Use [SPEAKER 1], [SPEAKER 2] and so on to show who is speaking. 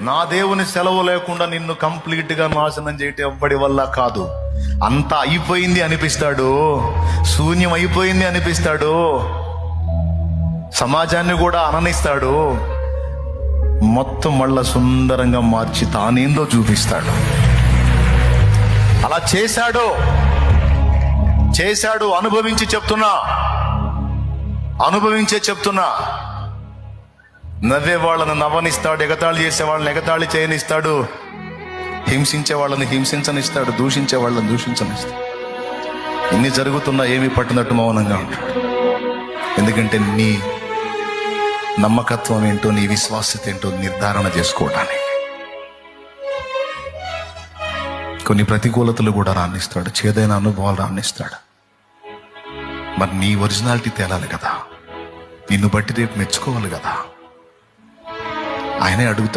[SPEAKER 1] నా దేవుని సెలవు లేకుండా నిన్ను కంప్లీట్ గా నాశనం చేయటం ఎవ్వడి వల్ల కాదు. అంతా అయిపోయింది అనిపిస్తాడు, శూన్యం అయిపోయింది అనిపిస్తాడు, సమాజాన్ని కూడా అననిస్తాడు. మొత్తం మళ్ళా సుందరంగా మార్చి తానేందో చూపిస్తాడు. అలా చేశాడు. అనుభవించే చెప్తున్నా. నవ్వే వాళ్ళని నవ్వనిస్తాడు, ఎగతాళి చేసే వాళ్ళని ఎగతాళి చేయనిస్తాడు, హింసించే వాళ్ళని హింసించనిస్తాడు, దూషించే వాళ్ళని దూషించనిస్తాడు. ఇన్ని జరుగుతున్నా ఏమీ పట్టినట్టు మౌనంగా ఉంటాడు. ఎందుకంటే నీ నమ్మకత్వం ఏంటో, నీ విశ్వాసత ఏంటో నిర్ధారణ చేసుకోవడానికి. కొన్ని ప్రతికూలతలు కూడా రాణిస్తాడు, చేదైన అనుభవాలు రాణిస్తాడు. మరి నీ ఒరిజినాలిటీ తేలాలి కదా, నిన్ను బట్టి రేపు మెచ్చుకోవాలి కదా. ఆయనే అడుగుతాడు.